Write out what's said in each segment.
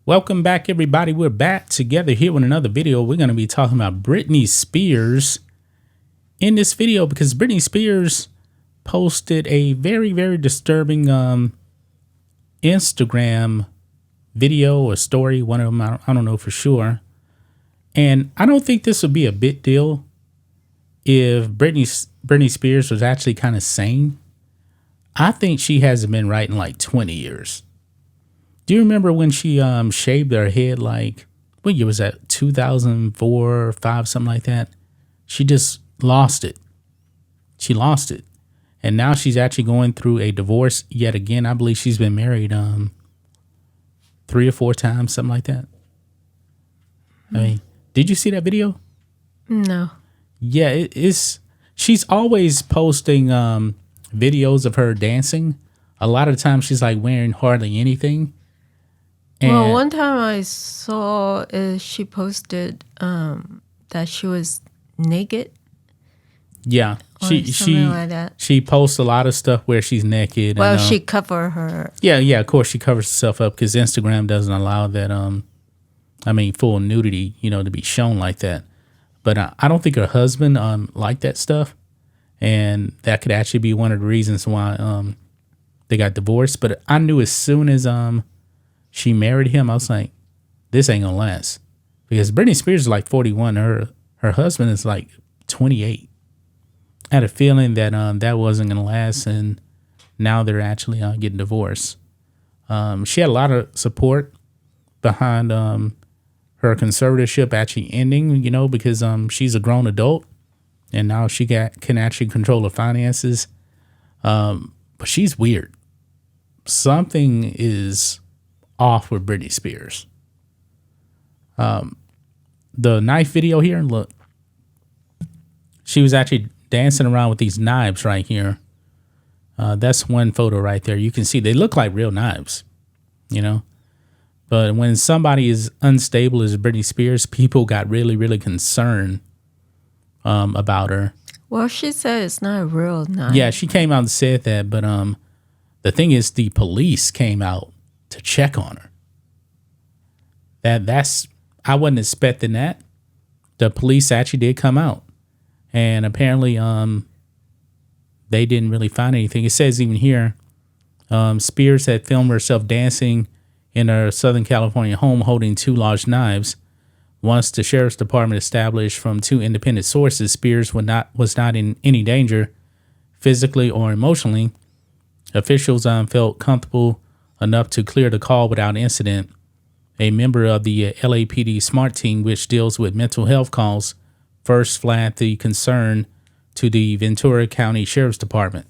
Welcome back, everybody. We're back together here with another video. We're going to be talking about Britney Spears in this video because Britney Spears posted a very, very disturbing Instagram video or story. One of them, I don't know for sure. And I don't think this would be a big deal if Britney Spears was actually kind of sane. I think she hasn't been right in like 20 years. Do you remember when she shaved her head, like, what year was that? 2004 or 5, something like that? She just lost it. She lost it. And now she's actually going through a divorce yet again. I believe she's been married 3 or 4 times, something like that. I mean, did you see that video? No. Yeah, she's always posting videos of her dancing. A lot of times she's like wearing hardly anything. And well, one time I saw she posted that she was naked. Yeah, something like that. She posts a lot of stuff where she's naked. Well, and, she covered her. Yeah. Of course, she covers herself up because Instagram doesn't allow that. Full nudity, to be shown like that. But I don't think her husband liked that stuff, and that could actually be one of the reasons why they got divorced. But I knew as soon as she married him, I was like, this ain't gonna last. Because Britney Spears is like 41. Her husband is like 28. I had a feeling that that wasn't gonna last, and now they're actually getting divorced. She had a lot of support behind her conservatorship actually ending, because she's a grown adult, and now she can actually control her finances. But she's weird. Something is off with Britney Spears. The knife video here, look, she was actually dancing around with these knives right here. That's one photo right there. You can see they look like real knives, But when somebody is unstable as Britney Spears, people got really, really concerned about her. Well, she said it's not a real knife. Yeah, she came out and said that, but the thing is, the police came out to check on her. I wasn't expecting that. The police actually did come out, and apparently they didn't really find anything. It says even here, Spears had filmed herself dancing in her Southern California home holding 2 large knives. Once the sheriff's department established from 2 independent sources Spears was not in any danger, physically or emotionally, officials felt comfortable enough to clear the call without incident. A member of the LAPD SMART team, which deals with mental health calls, first flagged the concern to the Ventura County Sheriff's Department.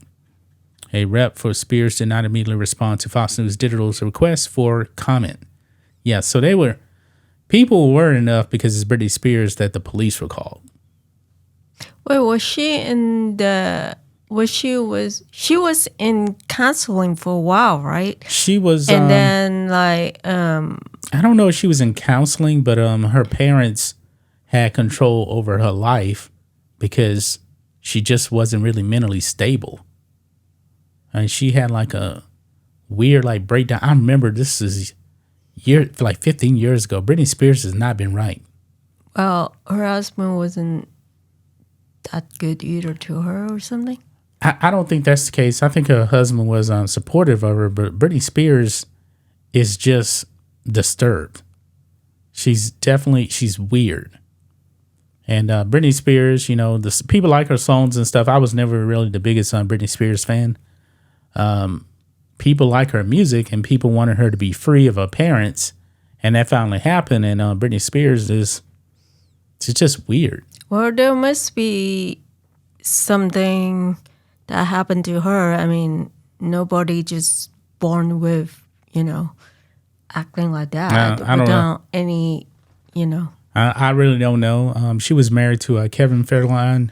A rep for Spears did not immediately respond to Fox News Digital's request for comment. Yeah, so people were worried enough because it's Britney Spears that the police were called. Wait, was she in she was in counseling for a while, right? She was, and then I don't know if she was in counseling, but her parents had control over her life because she just wasn't really mentally stable. And she had like a weird breakdown. I remember this is 15 years ago. Britney Spears has not been right. Well, her husband wasn't that good either to her or something. I don't think that's the case. I think her husband was supportive of her, but Britney Spears is just disturbed. She's weird. And Britney Spears, the people like her songs and stuff. I was never really the biggest Britney Spears fan. People like her music, and people wanted her to be free of her parents, and that finally happened. And Britney Spears she's just weird. Well, there must be something that happened to her. I mean, nobody just born with, acting like that I don't without know. any, I really don't know. She was married to Kevin Federline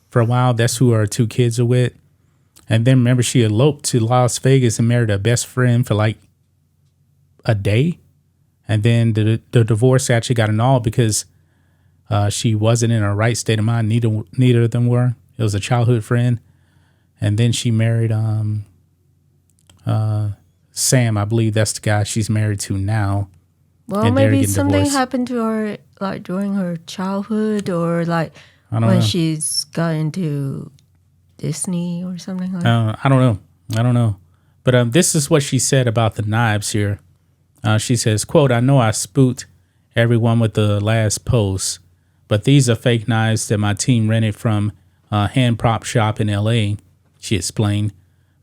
for a while. That's who her 2 kids are with. And then remember, she eloped to Las Vegas and married her best friend for like a day. And then the divorce actually got annulled because she wasn't in her right state of mind. Neither of them were. It was a childhood friend. And then she married Sam. I believe that's the guy she's married to now. Well, and they're maybe getting something divorced. happened to her, like during her childhood, or like I don't when know. she's got into Disney or something like that. I don't know. I don't know. But this is what she said about the knives here. She says, quote, "I know I spooked everyone with the last post, but these are fake knives that my team rented from a hand prop shop in LA," she explained.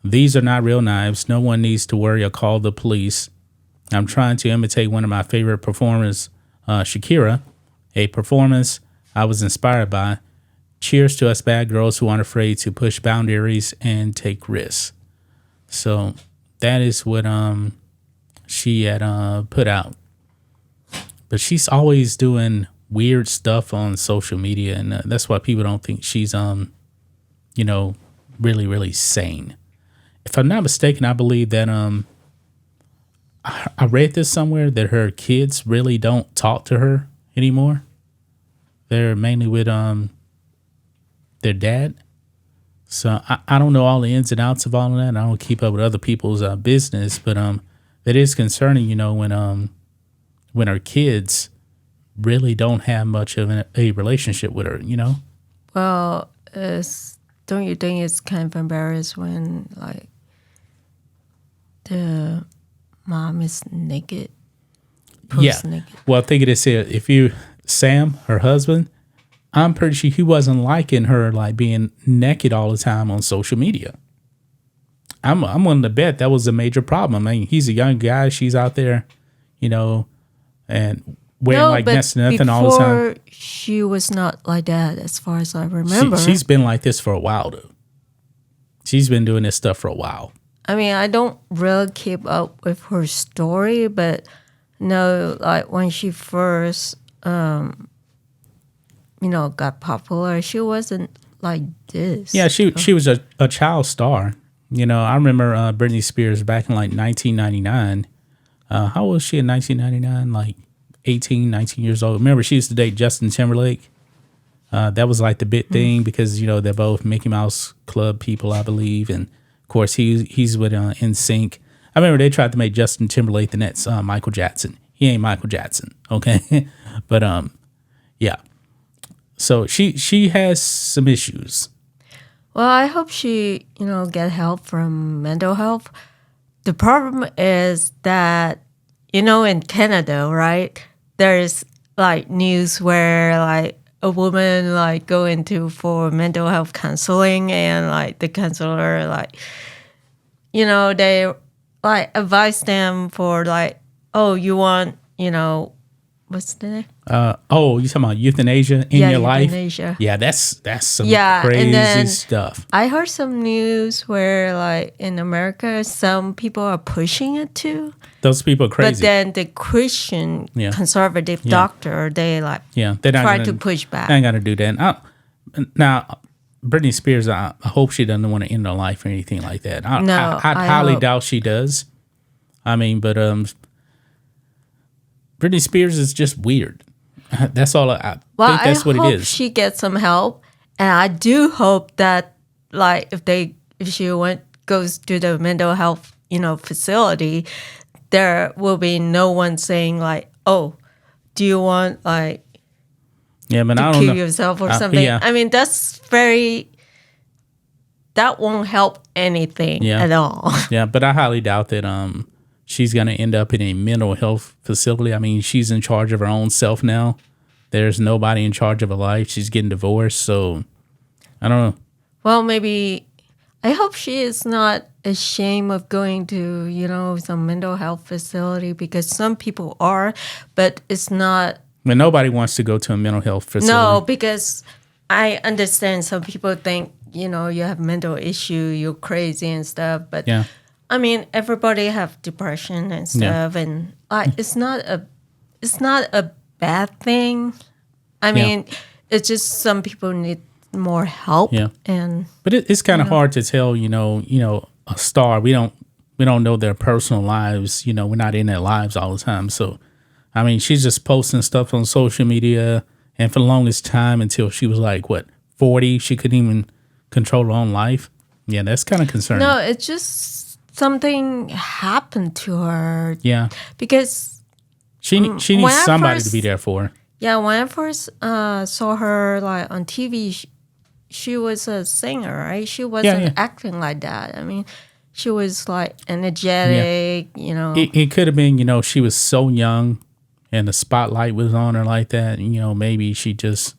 "These are not real knives. No one needs to worry or call the police. I'm trying to imitate one of my favorite performers, Shakira, a performance I was inspired by. Cheers to us bad girls who aren't afraid to push boundaries and take risks." So that is what she had put out. But she's always doing weird stuff on social media, and that's why people don't think she's really, really sane. If I'm not mistaken, I believe that I read this somewhere that her kids really don't talk to her anymore. They're mainly with their dad. So I don't know all the ins and outs of all of that. I don't keep up with other people's business, but it is concerning, when her kids really don't have much of a relationship with her, Well, don't you think it's kind of embarrassed when like the mom is naked? Yeah. Naked. Well, I think it is here. Sam, her husband, I'm pretty sure he wasn't liking her like being naked all the time on social media. I'm willing to bet that was a major problem. I mean, he's a young guy. She's out there, and wearing but next to nothing all the time. before she was not like that, as far as I remember. She's been like this for a while, though. She's been doing this stuff for a while. I mean, I don't really keep up with her story, but no, like when she first, got popular, she wasn't like this. Yeah, she was a child star. I remember Britney Spears back in like 1999. How old was she in 1999? Like 18, 19 years old. Remember, she used to date Justin Timberlake. That was like the big thing because, they're both Mickey Mouse Club people, I believe. And, of course, he's with NSYNC. I remember they tried to make Justin Timberlake the next Michael Jackson. He ain't Michael Jackson, okay? But, yeah. So she has some issues. Well, I hope she, get help from mental health. The problem is that, in Canada, right, there's like news where like a woman like go into for mental health counseling and like the counselor like, they like advise them for like, oh, you want, what's the name? You talking about euthanasia in your euthanasia. life? Yeah, that's some and crazy then stuff. I heard some news where, like, in America, some people are pushing it too. Those people are crazy. But then the Christian conservative doctor, they like try to push back. They ain't got to do that. Now, Britney Spears, I hope she doesn't want to end her life or anything like that. I highly doubt she does. I mean, but Britney Spears is just weird. That's all I think that's what it is. I hope she gets some help. And I do hope that, like, if she goes to the mental health, facility, there will be no one saying like, "Oh, do you want like to kill yourself or something?" Yeah. I mean, that won't help anything at all. Yeah, but I highly doubt that she's gonna end up in a mental health facility. I mean, she's in charge of her own self now. There's nobody in charge of her life. She's getting divorced, so I don't know. Well, maybe I hope she is not ashamed of going to, some mental health facility because some people are, but it's not. But nobody wants to go to a mental health facility. No, because I understand some people think, you have mental issue, you're crazy and stuff, but I mean, everybody have depression and stuff, and it's not a bad thing. I mean, it's just some people need more help. Yeah. But it's kind of hard to tell, a star. We don't know their personal lives. We're not in their lives all the time. So, I mean, she's just posting stuff on social media, and for the longest time until she was like 40, she couldn't even control her own life. Yeah, that's kind of concerning. No, it's just something happened to her. Yeah. Because She when needs I somebody to first- be there for her. Yeah, when I first saw her like on TV, she was a singer, right? She wasn't yeah. acting like that. I mean, she was like energetic, you know. It could have been, you know, she was so young and the spotlight was on her like that. And, you know, maybe she just,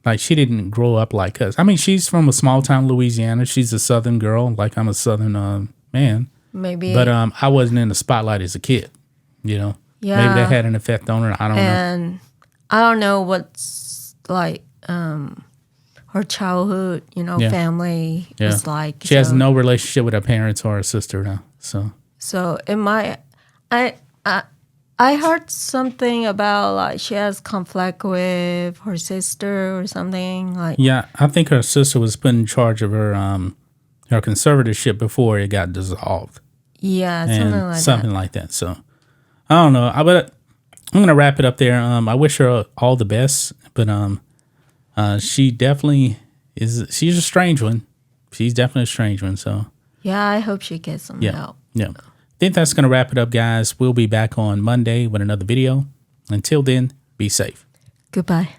like, she didn't grow up like us. I mean, she's from a small town, Louisiana. She's a Southern girl, like I'm a Southern man. Maybe. But I wasn't in the spotlight as a kid, you know. Yeah. Maybe that had an effect on her. I don't know. And I don't know what's like her childhood, you know, Yeah. family Yeah. was like. She has no relationship with her parents or her sister now. So it might. I heard something about like she has conflict with her sister or something like. Yeah, I think her sister was put in charge of her conservatorship before it got dissolved. Yeah, And something like that. So I don't know. But I'm gonna wrap it up there. I wish her all the best. But she definitely is. She's a strange one. She's definitely a strange one. So that. Yeah, I hope she gets some help. yeah. I think that's gonna wrap it up, guys. We'll be back on Monday with another video. Until then, be safe. Goodbye.